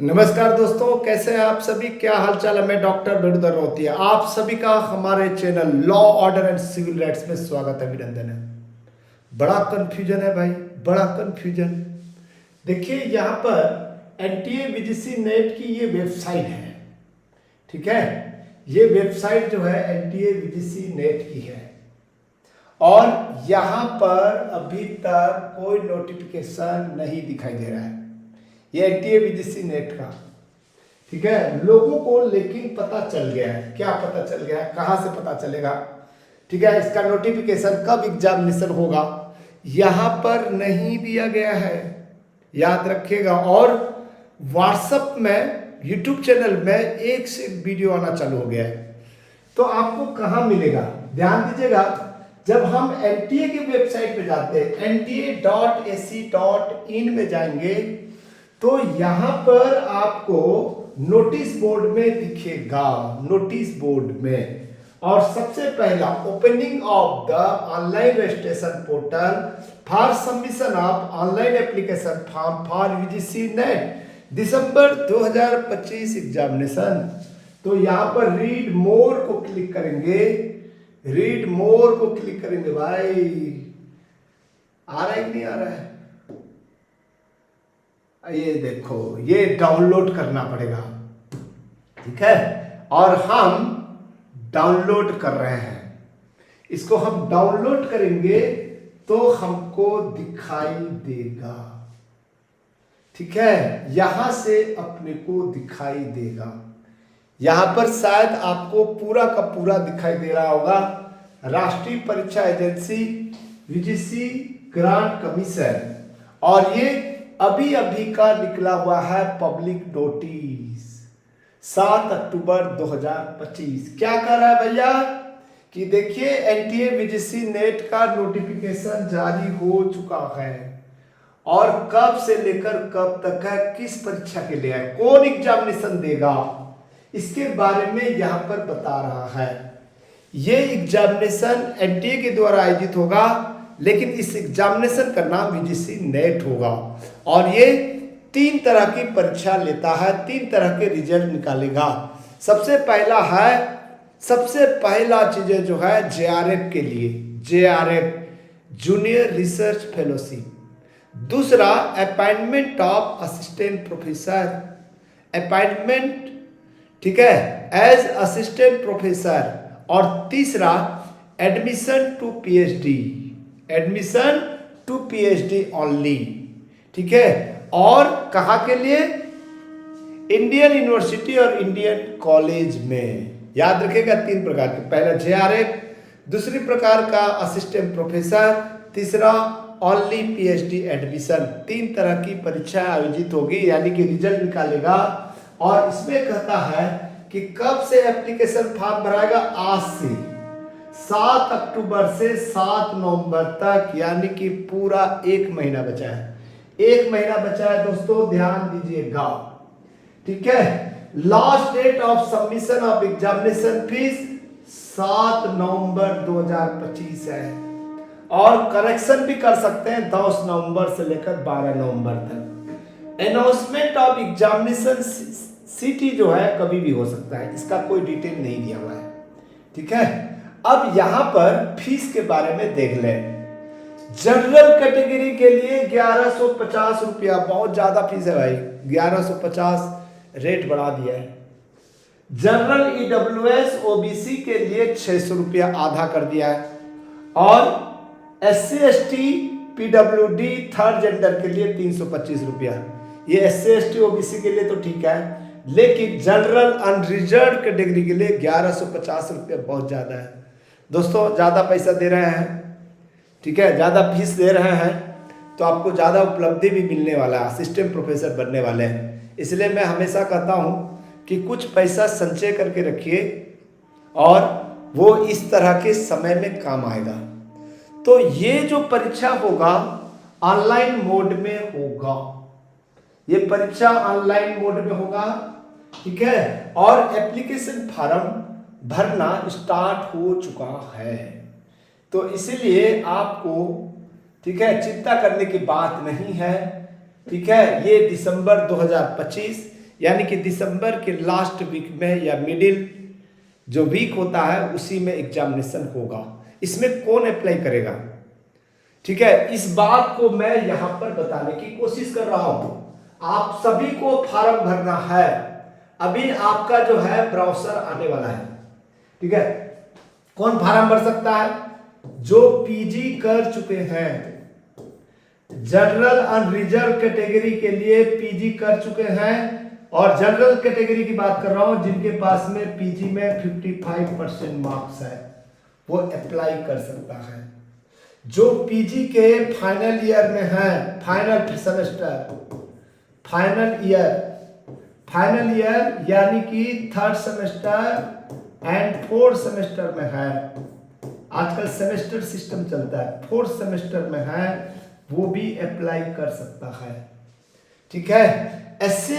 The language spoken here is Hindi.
नमस्कार दोस्तों, कैसे हैं आप सभी। क्या हालचाल है। मैं डॉक्टर वेणुधर रोहतिया, आप सभी का हमारे channel law order and civil rights में स्वागत है, अभिनंदन है। बड़ा कंफ्यूजन है भाई, बड़ा कंफ्यूजन। देखिए यहाँ पर एनटीए वीजीसी नेट की ये वेबसाइट है, ठीक है। ये वेबसाइट जो है एनटीए वीजीसी नेट की है और यहाँ पर अभी तक कोई नोटिफिकेशन नहीं दिखाई दे रहा है। ये एनटीए वीजीसी नेट का, ठीक है। लोगों को लेकिन पता चल गया है। क्या पता चल गया है, कहाँ से पता चलेगा, ठीक है। इसका नोटिफिकेशन कब एग्जामिनेशन होगा यहाँ पर नहीं दिया गया है, याद रखिएगा। और व्हाट्सएप में, यूट्यूब चैनल में एक से एक वीडियो आना चालू हो गया है। तो आपको कहाँ मिलेगा, ध्यान दीजिएगा। जब हम एनटीए की वेबसाइट पे जाते हैं, nta.ac.in में जाएंगे तो यहां पर आपको नोटिस बोर्ड में दिखेगा, नोटिस बोर्ड में। और सबसे पहला opening of the online registration portal for submission of online application form for UGC net December 2025 examination. तो यहां पर रीड मोर को क्लिक करेंगे, रीड मोर को क्लिक करेंगे। भाई आ रहा है कि नहीं आ रहा है, ये देखो, ये डाउनलोड करना पड़ेगा, ठीक है। और हम डाउनलोड कर रहे हैं। इसको हम डाउनलोड करेंगे तो हमको दिखाई देगा, ठीक है। यहां से अपने को दिखाई देगा। यहां पर शायद आपको पूरा का पूरा दिखाई दे रहा होगा, राष्ट्रीय परीक्षा एजेंसी यूजीसी ग्रांट कमीशन। और ये अभी अभी का निकला हुआ है पब्लिक नोटिस 7 अक्टूबर 2025। क्या कर रहा है भैया कि देखिए एनटीए वीजीसी नेट का नोटिफिकेशन जारी हो चुका है और कब से लेकर कब तक है, किस परीक्षा के लिए है, कौन एग्जामिनेशन देगा, इसके बारे में यहां पर बता रहा है। ये एग्जामिनेशन एनटीए के द्वारा आयोजित होगा, लेकिन इस एग्जामिनेशन का नाम यूजीसी नेट होगा। और ये 3 तरह की परीक्षा लेता है, 3 तरह के रिजल्ट निकालेगा। सबसे पहला चीजें जो है जेआरएफ के लिए, जेआरएफ जूनियर रिसर्च फेलोशिप। दूसरा appointment of assistant professor, appointment, ठीक है, एज असिस्टेंट प्रोफेसर। और तीसरा admission to PhD, admission to PhD only, ठीक है। और कहाँ के लिए, इंडियन यूनिवर्सिटी और इंडियन कॉलेज में। याद रखिएगा 3 प्रकार के, पहला जेआरएफ, दूसरी प्रकार का असिस्टेंट प्रोफेसर, तीसरा ओनली पीएचडी एडमिशन। 3 तरह की परीक्षा आयोजित होगी, यानी कि रिजल्ट निकालेगा। और इसमें कहता है कि कब से एप्लीकेशन फॉर्म भराएगा, आज से 7 अक्टूबर से 7 नवंबर तक, यानी कि पूरा 1 महीना बचा है। 1 महीना बचा है दोस्तों, ध्यान दीजिएगा, ठीक है। Last date of submission of examination fees 7 November 2025 है। और करेक्शन भी कर सकते हैं 10 नवंबर से लेकर 12 नवंबर तक। अनाउंसमेंट ऑफ एग्जामिनेशन सिटी जो है कभी भी हो सकता है, इसका कोई डिटेल नहीं दिया हुआ है, ठीक है। अब यहां पर फीस के बारे में देख लें। जनरल कैटेगरी के लिए 1150 रुपया, बहुत ज्यादा फीस है भाई, 1150 रेट बढ़ा दिया है। जनरल ईडब्ल्यूएस ओबीसी के लिए 600 रुपया आधा कर दिया है। और SC ST PWD third gender के लिए 325 रुपया। ये एससी एसटी ओबीसी के लिए तो ठीक है, लेकिन जनरल अनरिजर्व कैटेगरी के लिए 1150 रुपया बहुत ज्यादा है दोस्तों। ज्यादा पैसा दे रहे हैं, ठीक है, ज़्यादा फीस दे रहे हैं तो आपको ज़्यादा उपलब्धि भी मिलने वाला है, असिस्टेंट प्रोफेसर बनने वाले हैं। इसलिए मैं हमेशा कहता हूँ कि कुछ पैसा संचय करके रखिए और वो इस तरह के समय में काम आएगा। तो ये जो परीक्षा होगा ऑनलाइन मोड में होगा, ये परीक्षा ऑनलाइन मोड में होगा, ठीक है। और एप्लीकेशन फॉर्म भरना स्टार्ट हो चुका है, तो इसीलिए आपको, ठीक है, चिंता करने की बात नहीं है, ठीक है। ये दिसंबर 2025 यानी कि दिसंबर के लास्ट वीक में या मिडिल जो वीक होता है उसी में एग्जामिनेशन होगा। इसमें कौन अप्लाई करेगा, ठीक है, इस बात को मैं यहां पर बताने की कोशिश कर रहा हूं। आप सभी को फॉर्म भरना है। अभी आपका जो है ब्राउज़र आने वाला है, ठीक है। कौन फॉर्म भर सकता है? जो पीजी कर चुके हैं, जनरल और रिजर्व कैटेगरी के लिए पीजी कर चुके हैं, और जनरल कैटेगरी की बात कर रहा हूं जिनके पास में पीजी में 55% मार्क्स है वो अप्लाई कर सकता है। जो पीजी के फाइनल ईयर में है, फाइनल सेमेस्टर, फाइनल ईयर यानी कि third semester and fourth semester में है, आजकल सेमेस्टर सिस्टम चलता है, फोर्थ सेमेस्टर में है, वो भी अप्लाई कर सकता है, ठीक है। एससी